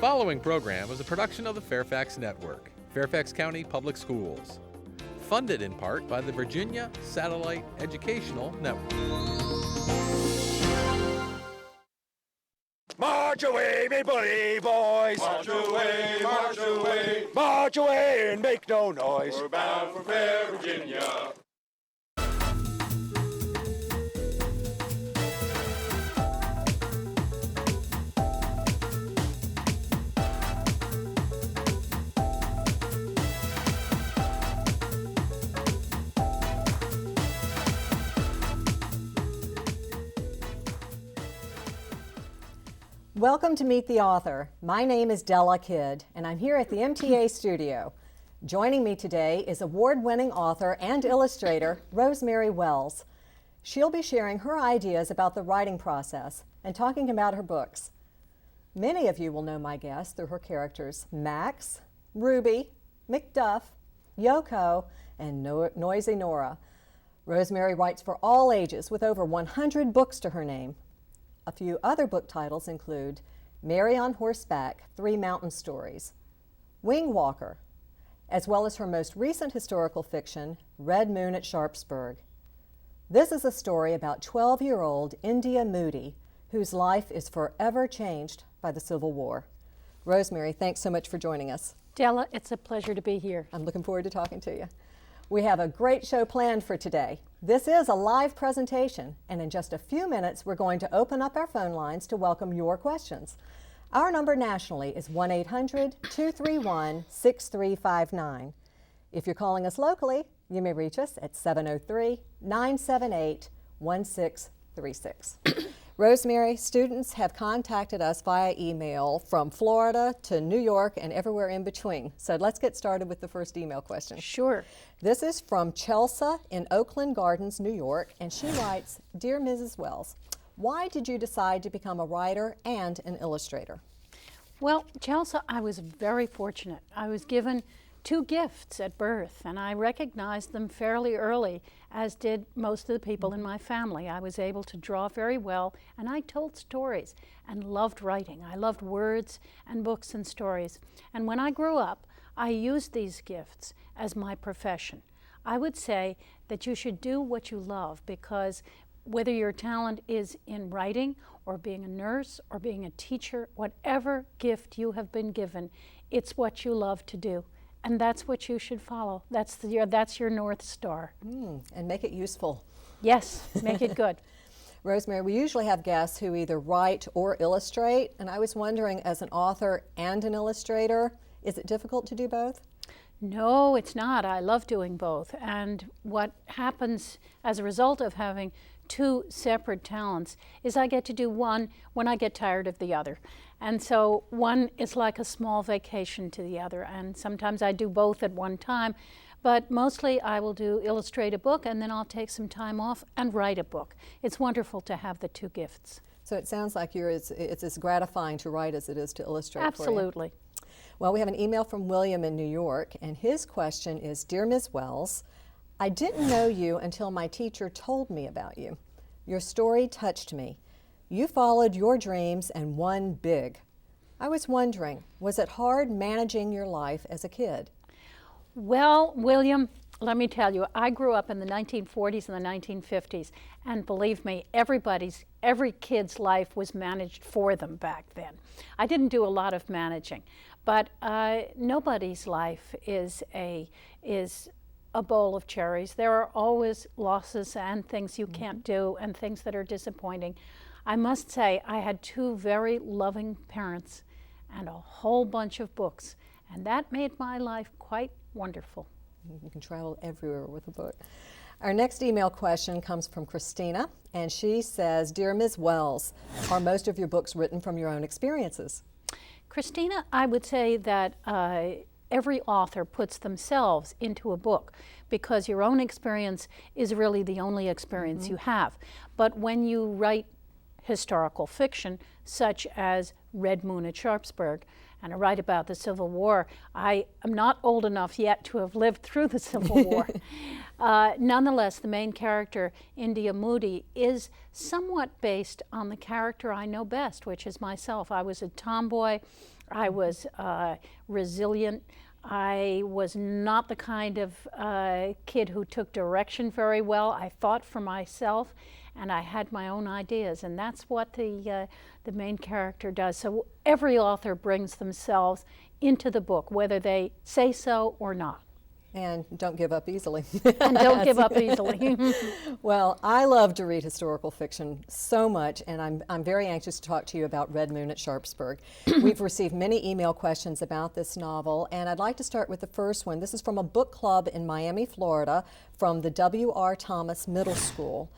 following program is a production of the Fairfax Network, Fairfax County Public Schools, funded in part by the Virginia Satellite Educational Network. March away, me bully boys! March away, march away! March away and make no noise! We're bound for fair Virginia. Welcome to Meet the Author. My name is Della Kidd, and I'm here at the MTA studio. Joining me today is award-winning author and illustrator Rosemary Wells. She'll be sharing her ideas about the writing process and talking about her books. Many of you will know my guest through her characters Max, Ruby, McDuff, Yoko, and Noisy Nora. Rosemary writes for all ages with over 100 books to her name. A few other book titles include Mary on Horseback, 3 Mountain Stories, Wing Walker, as well as her most recent historical fiction, Red Moon at Sharpsburg. This is a story about 12-year-old India Moody, whose life is forever changed by the Civil War. Rosemary, thanks so much for joining us. Della, it's a pleasure to be here. I'm looking forward to talking to you. We have a great show planned for today. This is a live presentation, and in just a few minutes, we're going to open up our phone lines to welcome your questions. Our number nationally is 1-800-231-6359. If you're calling us locally, you may reach us at 703-978-1636. Rosemary, students have contacted us via email from Florida to New York and everywhere in between. So let's get started with the first email question. Sure. This is from Chelsea in Oakland Gardens, New York, and she writes, Dear Mrs. Wells, why did you decide to become a writer and an illustrator? Well, Chelsea, I was very fortunate. I was given 2 gifts at birth, and I recognized them fairly early, as did most of the people in my family. I was able to draw very well, and I told stories and loved writing. I loved words and books and stories. And when I grew up, I used these gifts as my profession. I would say that you should do what you love, because whether your talent is in writing or being a nurse or being a teacher, whatever gift you have been given, it's what you love to do. And that's what you should follow. That's your North Star. And make it useful. Yes, make it good. Rosemary, we usually have guests who either write or illustrate, and I was wondering, as an author and an illustrator, is it difficult to do both? No, it's not. I love doing both. And what happens as a result of having 2 separate talents is I get to do one when I get tired of the other. And so one is like a small vacation to the other. And sometimes I do both at one time. But mostly I will illustrate a book, and then I'll take some time off and write a book. It's wonderful to have the 2 gifts. So it sounds like it's as gratifying to write as it is to illustrate. Absolutely. For you. Well, we have an email from William in New York, and his question is, Dear Ms. Wells, I didn't know you until my teacher told me about you. Your story touched me. You followed your dreams and won big. I was wondering, was it hard managing your life as a kid? Well, William, let me tell you, I grew up in the 1940s and the 1950s, and believe me, every kid's life was managed for them back then. I didn't do a lot of managing, but nobody's life is a bowl of cherries. There are always losses and things you can't do and things that are disappointing. I must say, I had 2 very loving parents and a whole bunch of books, and that made my life quite wonderful. You can travel everywhere with a book. Our next email question comes from Christina, and she says, Dear Ms. Wells, are most of your books written from your own experiences? Christina, I would say that every author puts themselves into a book, because your own experience is really the only experience you have. But when you write historical fiction, such as Red Moon at Sharpsburg, and I write about the Civil War. I am not old enough yet to have lived through the Civil War. Nonetheless, the main character, India Moody, is somewhat based on the character I know best, which is myself. I was a tomboy. I was resilient. I was not the kind of kid who took direction very well. I thought for myself, and I had my own ideas, and that's what the main character does. So every author brings themselves into the book, whether they say so or not. And don't give up easily. And don't give up easily. Well, I love to read historical fiction so much, and I'm very anxious to talk to you about Red Moon at Sharpsburg. We've received many email questions about this novel, and I'd like to start with the first one. This is from a book club in Miami, Florida, from the W.R. Thomas Middle School.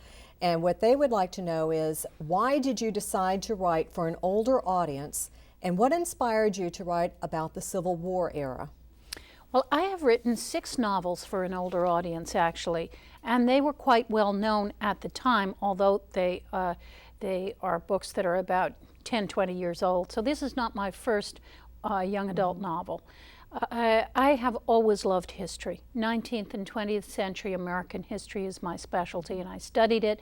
And what they would like to know is, why did you decide to write for an older audience, and what inspired you to write about the Civil War era? Well, I have written 6 novels for an older audience, actually, and they were quite well known at the time, although they are books that are about 10, 20 years old. So this is not my first young adult novel. I have always loved history. 19th and 20th century American history is my specialty, and I studied it.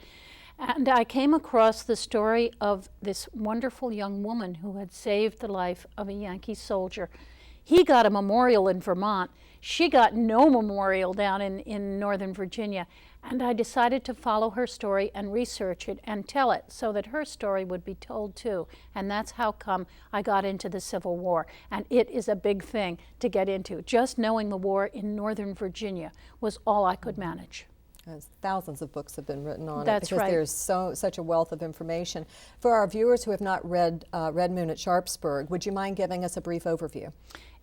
And I came across the story of this wonderful young woman who had saved the life of a Yankee soldier. He got a memorial in Vermont. She got no memorial down in Northern Virginia. And I decided to follow her story and research it and tell it so that her story would be told too. And that's how come I got into the Civil War. And it is a big thing to get into. Just knowing the war in Northern Virginia was all I could manage. Thousands of books have been written on That's it because right. there's such a wealth of information. For our viewers who have not read Red Moon at Sharpsburg, would you mind giving us a brief overview?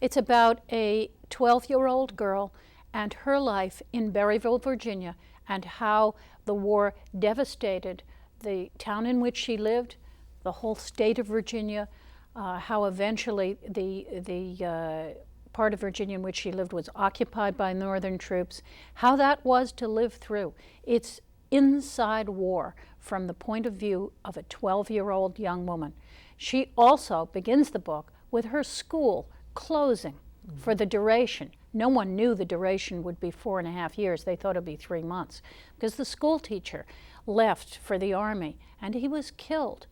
It's about a 12-year-old girl and her life in Berryville, Virginia, and how the war devastated the town in which she lived, the whole state of Virginia, how eventually the part of Virginia in which she lived was occupied by Northern troops, how that was to live through. It's inside war from the point of view of a 12-year-old young woman. She also begins the book with her school closing for the duration. No one knew the duration would be 4.5 years. They thought it would be 3 months because the school teacher left for the army and he was killed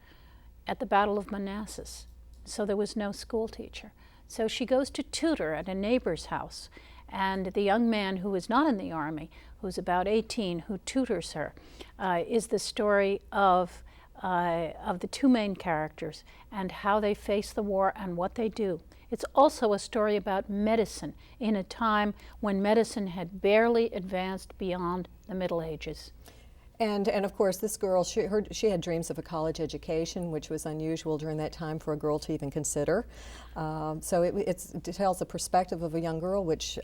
at the Battle of Manassas. So there was no school teacher. So she goes to tutor at a neighbor's house, and the young man who is not in the army, who's about 18, who tutors her, is the story of the 2 main characters and how they face the war and what they do. It's also a story about medicine in a time when medicine had barely advanced beyond the Middle Ages. And of course, this girl, she had dreams of a college education, which was unusual during that time for a girl to even consider. So it tells the perspective of a young girl, which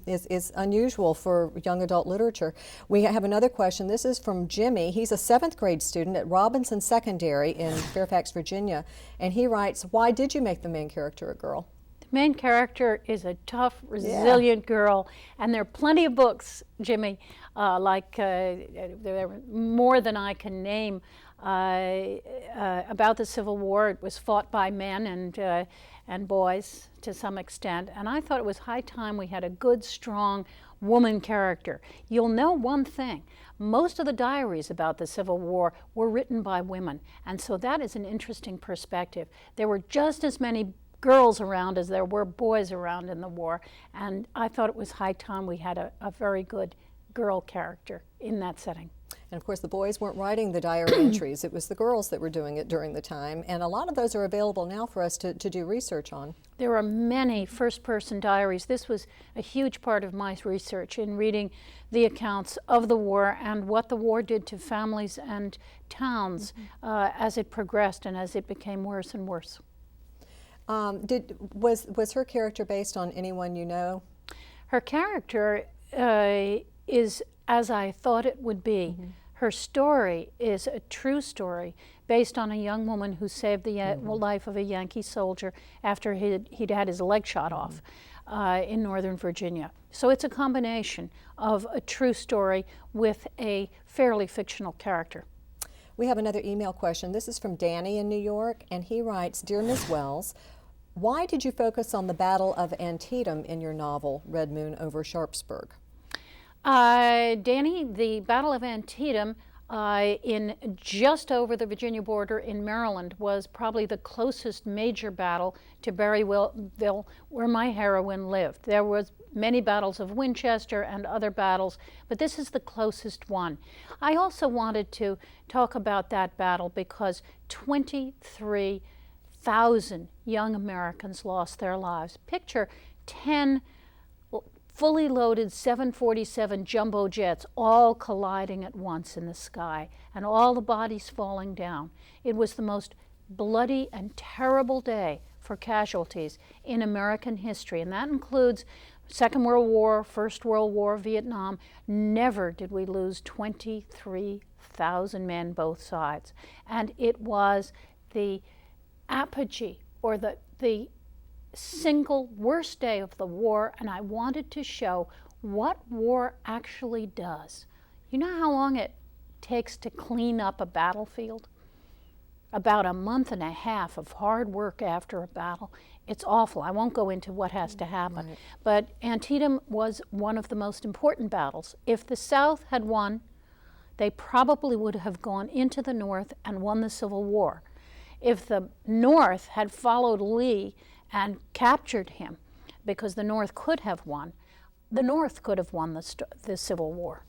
is unusual for young adult literature. We have another question. This is from Jimmy. He's a 7th grade student at Robinson Secondary in Fairfax, Virginia. And he writes, why did you make the main character a girl? The main character is a tough, resilient girl, and there are plenty of books, Jimmy, there are more than I can name about the Civil War. It was fought by men and boys to some extent, and I thought it was high time we had a good, strong woman character. You'll know one thing. Most of the diaries about the Civil War were written by women, and so that is an interesting perspective. There were just as many girls around as there were boys around in the war, and I thought it was high time we had a very good girl character in that setting. And of course, the boys weren't writing the diary entries. It was the girls that were doing it during the time, and a lot of those are available now for us to do research on. There are many first-person diaries. This was a huge part of my research in reading the accounts of the war and what the war did to families and towns as it progressed and as it became worse and worse. Was her character based on anyone you know? Her character is as I thought it would be. Her story is a true story based on a young woman who saved the life of a Yankee soldier after he'd had his leg shot off in Northern Virginia. So it's a combination of a true story with a fairly fictional character. We have another email question. This is from Danny in New York, and he writes, Dear Ms. Wells, Why did you focus on the Battle of Antietam in your novel, Red Moon over Sharpsburg? Danny, the Battle of Antietam in just over the Virginia border in Maryland was probably the closest major battle to Berryville, where my heroine lived. There was many battles of Winchester and other battles, but this is the closest one. I also wanted to talk about that battle because 23,000 young Americans lost their lives. Picture 10 fully loaded 747 jumbo jets all colliding at once in the sky and all the bodies falling down. It was the most bloody and terrible day for casualties in American history, and that includes Second World War, First World War, Vietnam. Never did we lose 23,000 men both sides. And it was the apogee, or the single worst day of the war, and I wanted to show what war actually does. You know how long it takes to clean up a battlefield? About a month and a half of hard work after a battle. It's awful. I won't go into what has to happen. Right. But Antietam was one of the most important battles. If the South had won, they probably would have gone into the North and won the Civil War. If the North had followed Lee and captured him, because the North could have won, the North could have won the Civil War.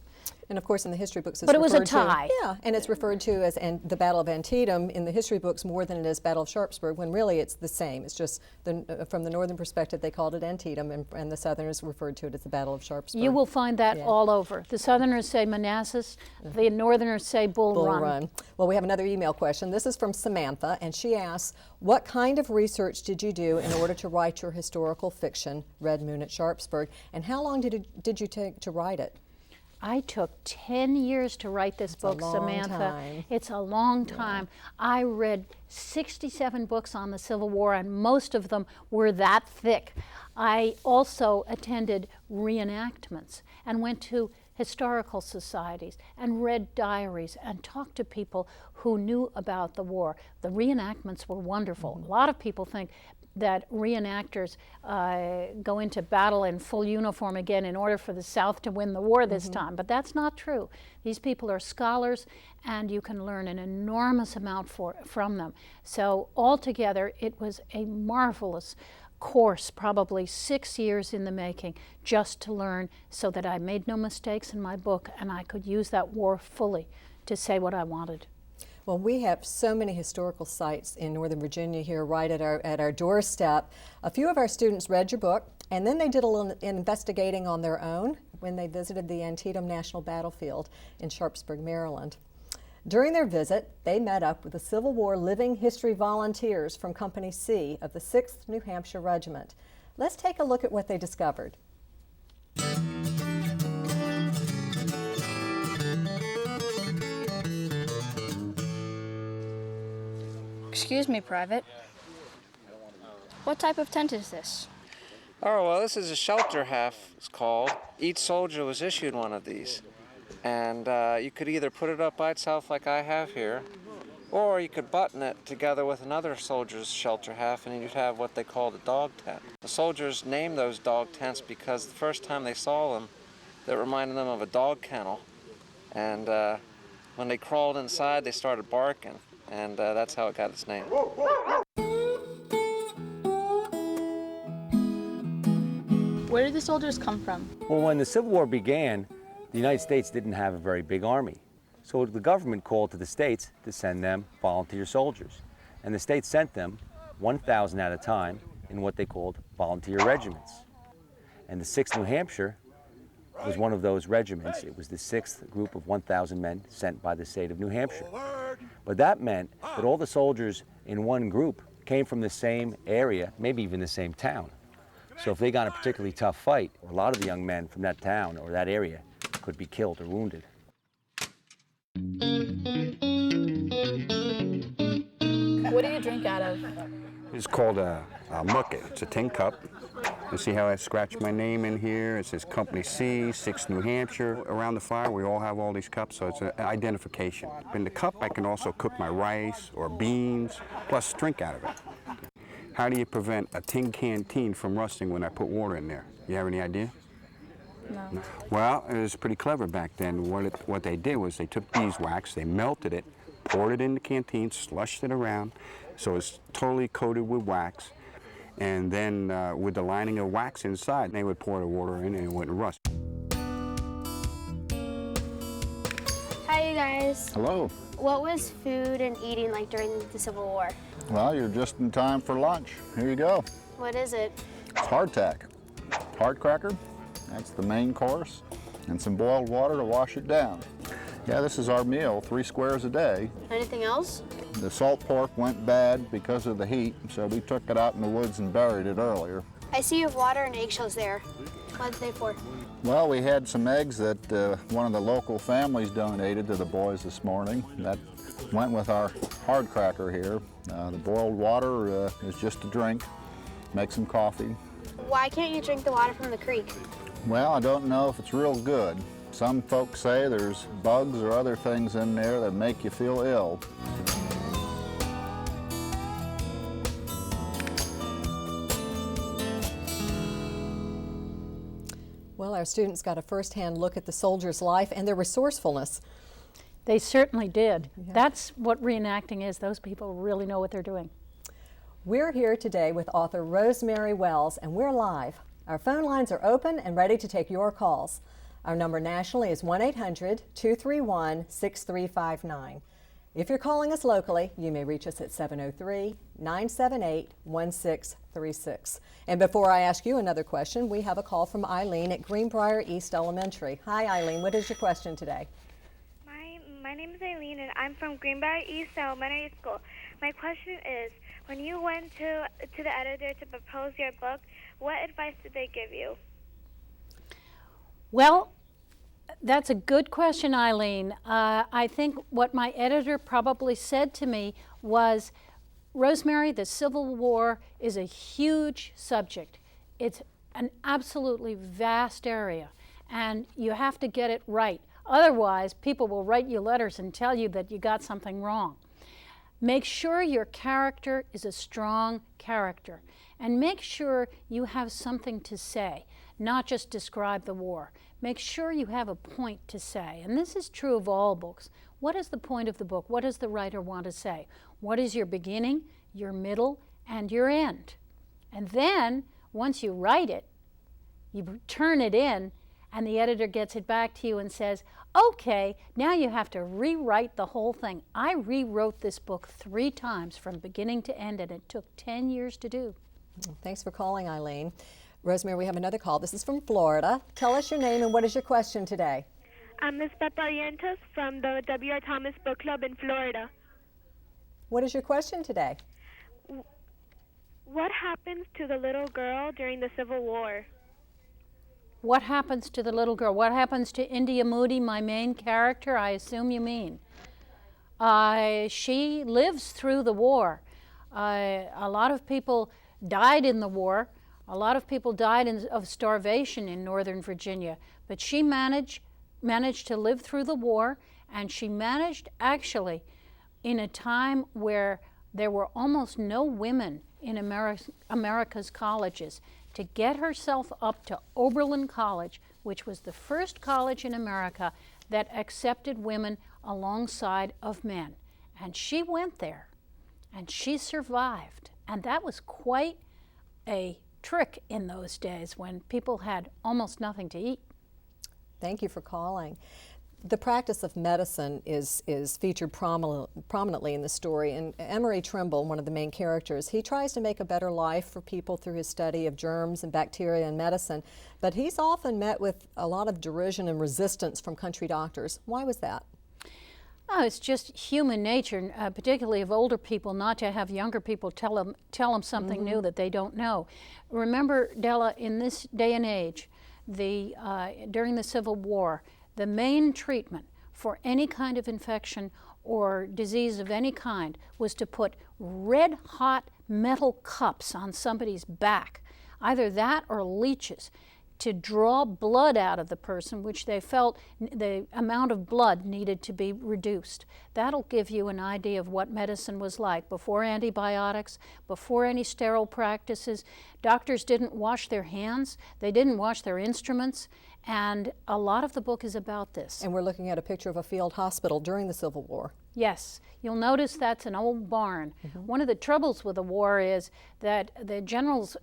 And of course in the history books it's but it was a tie. And it's referred to as the Battle of Antietam in the history books more than it is Battle of Sharpsburg, when really it's the same. It's just from the northern perspective they called it Antietam, and the Southerners referred to it as the Battle of Sharpsburg. You will find that all over. The Southerners say Manassas, the Northerners say Bull Run. Well, we have another email question. This is from Samantha, and she asks, what kind of research did you do in order to write your historical fiction, Red Moon at Sharpsburg, and how long did you take to write it? I took 10 years to write this book, Samantha. It's a long time. I read 67 books on the Civil War, and most of them were that thick. I also attended reenactments and went to historical societies and read diaries and talked to people who knew about the war. The reenactments were wonderful. A lot of people think that reenactors go into battle in full uniform again in order for the South to win the war this time, but that's not true. These people are scholars, and you can learn an enormous amount from them. So altogether, it was a marvelous course, probably 6 years in the making, just to learn, so that I made no mistakes in my book and I could use that war fully to say what I wanted. Well, we have so many historical sites in Northern Virginia here right at our doorstep. A few of our students read your book, and then they did a little investigating on their own when they visited the Antietam National Battlefield in Sharpsburg, Maryland. During their visit, they met up with the Civil War Living History volunteers from Company C of the 6th New Hampshire Regiment. Let's take a look at what they discovered. Excuse me, Private. What type of tent is this? Oh, well, this is a shelter half, it's called. Each soldier was issued one of these. And you could either put it up by itself like I have here, or you could button it together with another soldier's shelter half, and you'd have what they called a dog tent. The soldiers named those dog tents because the first time they saw them, that reminded them of a dog kennel. And when they crawled inside, they started barking. And that's how it got its name. Where did the soldiers come from? Well, when the Civil War began, the United States didn't have a very big army. So the government called to the states to send them volunteer soldiers. And the states sent them 1,000 at a time in what they called volunteer regiments. And the 6th New Hampshire was one of those regiments. It was the 6th group of 1,000 men sent by the state of New Hampshire. But that meant that all the soldiers in one group came from the same area, maybe even the same town. So if they got in a particularly tough fight, a lot of the young men from that town or that area could be killed or wounded. What do you drink out of? It's called a mucket. It's a tin cup. You see how I scratched my name in here? It says Company C, 6th New Hampshire. Around the fire, we all have all these cups, so it's an identification. In the cup, I can also cook my rice or beans, plus drink out of it. How do you prevent a tin canteen from rusting when I put water in there? You have any idea? No. Well, it was pretty clever back then. What they did was they took beeswax, they melted it, poured it in the canteen, slushed it around, so it's totally coated with wax. And then with the lining of wax inside, they would pour the water in and it wouldn't rust. Hi, you guys. Hello. What was food and eating like during the Civil War? Well, you're just in time for lunch. Here you go. What is it? It's hardtack. Hard cracker, that's the main course, and some boiled water to wash it down. Yeah, this is our meal, 3 squares a day. Anything else? The salt pork went bad because of the heat, so we took it out in the woods and buried it earlier. I see you have water and eggshells there. What are they for? Well, we had some eggs that one of the local families donated to the boys this morning. That went with our hard cracker here. The boiled water is just a drink. Make some coffee. Why can't you drink the water from the creek? Well, I don't know if it's real good. Some folks say there's bugs or other things in there that make you feel ill. Well, our students got a first-hand look at the soldiers' life and their resourcefulness. They certainly did. Yeah. That's what reenacting is. Those people really know what they're doing. We're here today with author Rosemary Wells, and we're live. Our phone lines are open and ready to take your calls. Our number nationally is 1-800-231-6359. If you're calling us locally, you may reach us at 703-978-1636. And before I ask you another question, we have a call from Eileen at Greenbrier East Elementary. Hi, Eileen. What is your question today? My name is Eileen, and I'm from Greenbrier East Elementary School. My question is, when you went to the editor to propose your book, what advice did they give you? Well, that's a good question, Eileen. I think what my editor probably said to me was, Rosemary, the Civil War is a huge subject. It's an absolutely vast area, and you have to get it right. Otherwise, people will write you letters and tell you that you got something wrong. Make sure your character is a strong character, and make sure you have something to say, not just describe the war. Make sure you have a point to say, and this is true of all books. What is the point of the book? What does the writer want to say? What is your beginning, your middle, and your end? And then, once you write it, you turn it in, and the editor gets it back to you and says, okay, now you have to rewrite the whole thing. I rewrote this book 3 times from beginning to end, and it took 10 years to do. Thanks for calling, Eileen. Rosemary, we have another call. This is from Florida. Tell us your name and what is your question today? I'm Ms. Pepa Yentos from the W.R. Thomas Book Club in Florida. What is your question today? What happens to the little girl during the Civil War? What happens to the little girl? What happens to India Moody, my main character, I assume you mean? She lives through the war. A lot of people died in the war. A lot of people died of starvation in Northern Virginia, but she managed to live through the war, and she managed actually in a time where there were almost no women in America's colleges to get herself up to Oberlin College, which was the first college in America that accepted women alongside of men. And she went there, and she survived, and that was quite a trick in those days when people had almost nothing to eat. Thank you for calling. The practice of medicine is featured prominently in the story, and Emory Trimble, one of the main characters, he tries to make a better life for people through his study of germs and bacteria and medicine, but he's often met with a lot of derision and resistance from country doctors. Why was that? Oh, it's just human nature, particularly of older people, not to have younger people tell them something new that they don't know. Remember, Della, in this day and age, during the Civil War, the main treatment for any kind of infection or disease of any kind was to put red-hot metal cups on somebody's back, either that or leeches. to draw blood out of the person, which they felt the amount of blood needed to be reduced. That'll give you an idea of what medicine was like before antibiotics, before any sterile practices. Doctors didn't wash their hands, they didn't wash their instruments, and a lot of the book is about this. And we're looking at a picture of a field hospital during the Civil War. Yes, you'll notice that's an old barn. One of the troubles with the war is that the generals,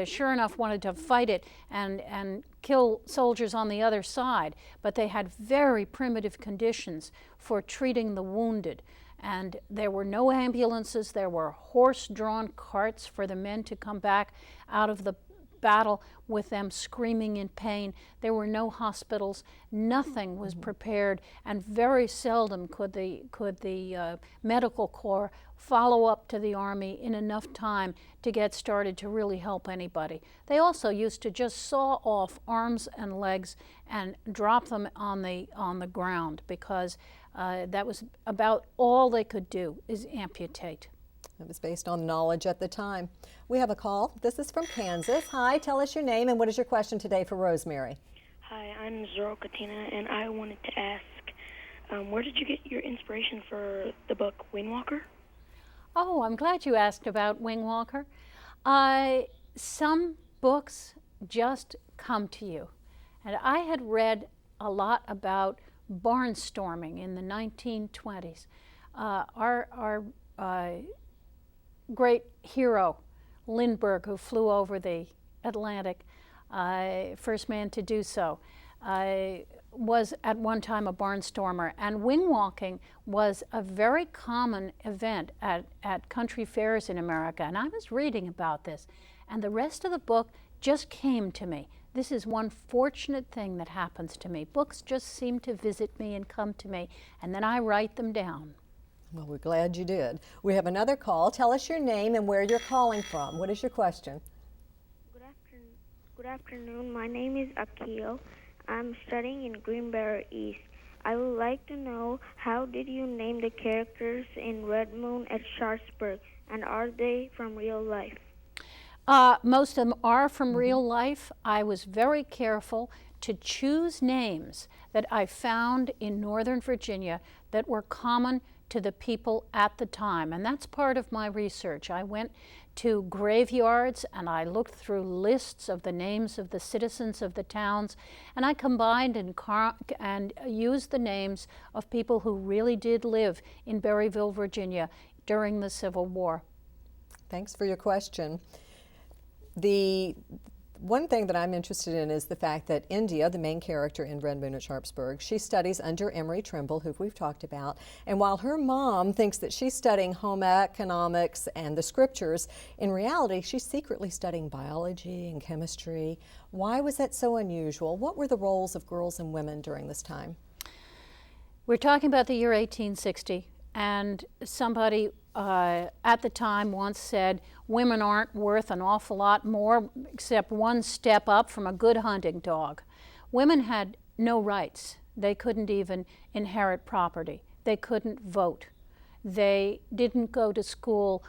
sure enough, wanted to fight it and kill soldiers on the other side, but they had very primitive conditions for treating the wounded. And there were no ambulances, there were horse-drawn carts for the men to come back out of the battle with them screaming in pain. There were no hospitals, nothing was prepared, and very seldom could the medical corps follow up to the Army in enough time to get started to really help anybody. They also used to just saw off arms and legs and drop them on the ground, because that was about all they could do, is amputate. It was based on knowledge at the time. We have a call. This is from Kansas. Hi, tell us your name and what is your question today for Rosemary? Hi, I'm Zoro Katina, and I wanted to ask, where did you get your inspiration for the book Wingwalker? Oh, I'm glad you asked about Wingwalker. Some books just come to you. And I had read a lot about barnstorming in the 1920s. Our great hero, Lindbergh, who flew over the Atlantic, first man to do so, was at one time a barnstormer. And wing-walking was a very common event at country fairs in America. And I was reading about this, and the rest of the book just came to me. This is one fortunate thing that happens to me. Books just seem to visit me and come to me, and then I write them down. Well, we're glad you did. We have another call. Tell us your name and where you're calling from. What is your question? Good afternoon. My name is Akil. I'm studying in Greenbrier East. I would like to know, how did you name the characters in Red Moon at Sharpsburg, and are they from real life? Most of them are from real life. I was very careful to choose names that I found in Northern Virginia that were common to the people at the time, and that's part of my research. I went to graveyards and I looked through lists of the names of the citizens of the towns, and I combined and used the names of people who really did live in Berryville, Virginia during the Civil War. Thanks for your question. The one thing that I'm interested in is the fact that India, the main character in Red Moon at Sharpsburg, she studies under Emory Trimble, who we've talked about, and while her mom thinks that she's studying home economics and the scriptures, in reality she's secretly studying biology and chemistry. Why was that so unusual? What were the roles of girls and women during this time? We're talking about the year 1860, and somebody at the time once said, women aren't worth an awful lot more except one step up from a good hunting dog. Women had no rights. They couldn't even inherit property. They couldn't vote. They didn't go to school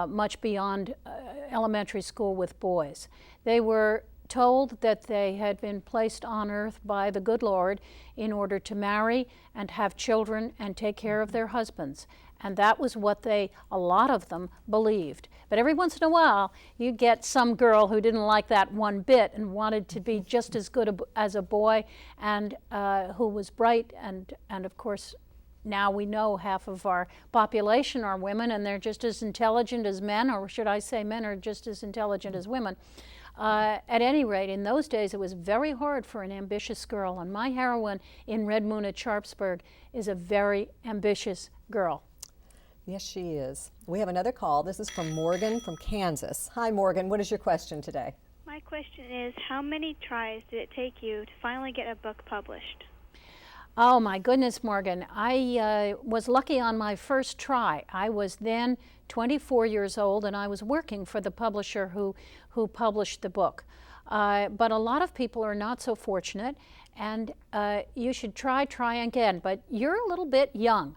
much beyond elementary school with boys. They were told that they had been placed on earth by the good Lord in order to marry and have children and take care of their husbands. And that was what a lot of them believed. But every once in a while, you get some girl who didn't like that one bit and wanted to be just as good as a boy, and who was bright. And of course, now we know half of our population are women, and they're just as intelligent as men, or should I say men are just as intelligent as women. At any rate, in those days, it was very hard for an ambitious girl, and my heroine in Red Moon at Sharpsburg is a very ambitious girl. Yes, she is. We have another call. This is from Morgan from Kansas. Hi, Morgan. What is your question today? My question is, how many tries did it take you to finally get a book published? Oh my goodness, Morgan. I was lucky on my first try. I was then 24 years old, and I was working for the publisher who published the book. But a lot of people are not so fortunate, and you should try again. But you're a little bit young.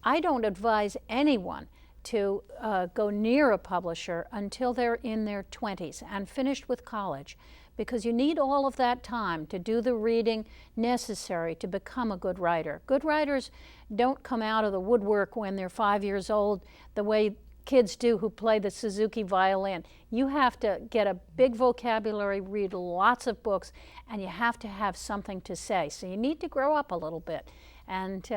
I don't advise anyone to go near a publisher until they're in their 20s and finished with college, because you need all of that time to do the reading necessary to become a good writer. Good writers don't come out of the woodwork when they're 5 years old the way kids do who play the Suzuki violin. You have to get a big vocabulary, read lots of books, and you have to have something to say. So you need to grow up a little bit. And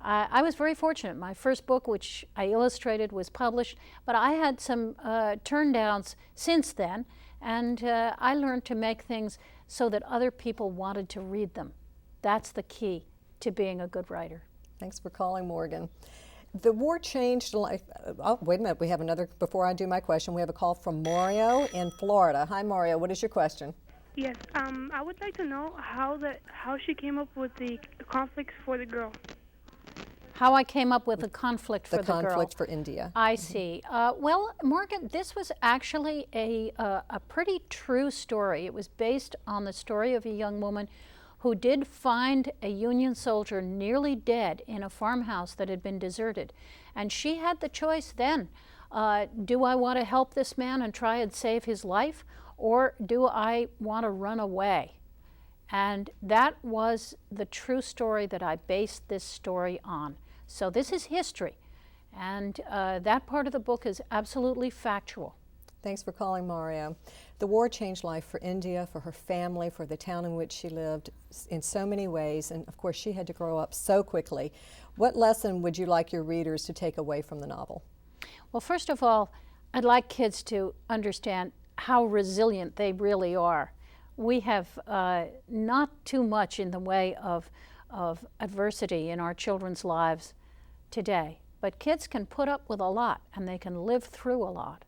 I was very fortunate. My first book, which I illustrated, was published, but I had some turndowns since then, and I learned to make things so that other people wanted to read them. That's the key to being a good writer. Thanks for calling, Morgan. The war changed life. Oh, wait a minute. We have another, before I do my question, we have a call from Mario in Florida. Hi, Mario. What is your question? Yes, I would like to know how she came up with the conflicts for the girl. How I came up with the conflict for the girl. The conflict for India. I see. Well, Morgan, this was actually a pretty true story. It was based on the story of a young woman who did find a Union soldier nearly dead in a farmhouse that had been deserted. And she had the choice then. Do I want to help this man and try and save his life, or do I want to run away? And that was the true story that I based this story on. So this is history, and that part of the book is absolutely factual. Thanks for calling, Mario. The war changed life for India, for her family, for the town in which she lived in so many ways, and of course she had to grow up so quickly. What lesson would you like your readers to take away from the novel? Well, first of all, I'd like kids to understand how resilient they really are. We have not too much in the way of adversity in our children's lives today, but kids can put up with a lot and they can live through a lot.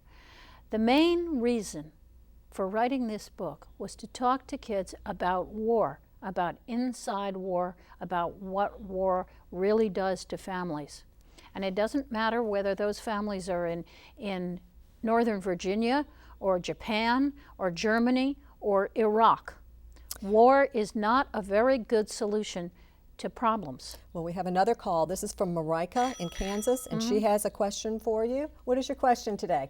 The main reason for writing this book was to talk to kids about war, about inside war, about what war really does to families. And it doesn't matter whether those families are in Northern Virginia or Japan or Germany or Iraq. War is not a very good solution to problems. Well, we have another call. This is from Marika in Kansas, and she has a question for you. What is your question today?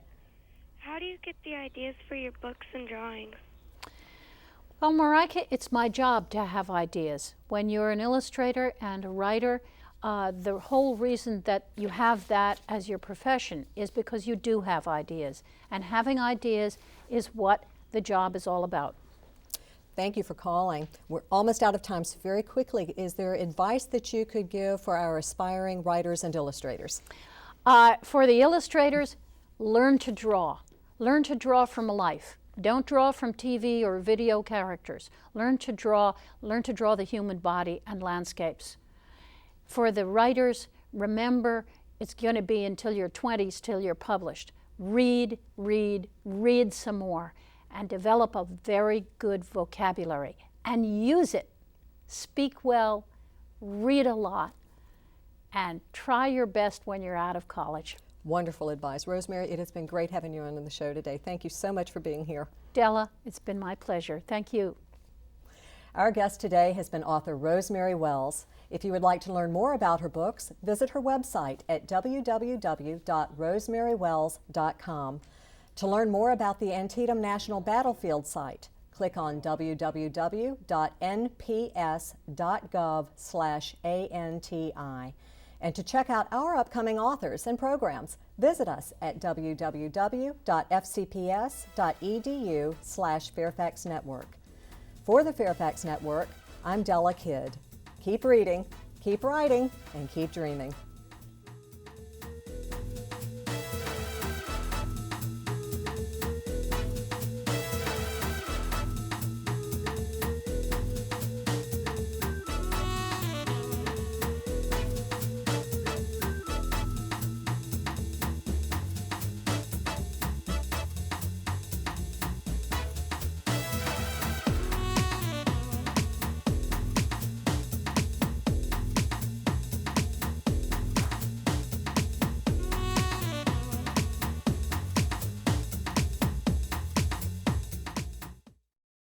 How do you get the ideas for your books and drawings? Well, Marika, it's my job to have ideas. When you're an illustrator and a writer, the whole reason that you have that as your profession is because you do have ideas. And having ideas is what the job is all about. Thank you for calling. We're almost out of time, so very quickly, is there advice that you could give for our aspiring writers and illustrators? For the illustrators, learn to draw. Learn to draw from life. Don't draw from TV or video characters. Learn to draw the human body and landscapes. For the writers, remember, it's going to be until your 20s till you're published. Read, read, read some more, and develop a very good vocabulary. And use it. Speak well, read a lot, and try your best when you're out of college. Wonderful advice. Rosemary, it has been great having you on the show today. Thank you so much for being here. Della, it's been my pleasure. Thank you. Our guest today has been author Rosemary Wells. If you would like to learn more about her books, visit her website at www.rosemarywells.com. To learn more about the Antietam National Battlefield site, click on www.nps.gov/ANTI. And to check out our upcoming authors and programs, visit us at www.fcps.edu/Fairfax Network. For the Fairfax Network, I'm Della Kidd. Keep reading, keep writing, and keep dreaming.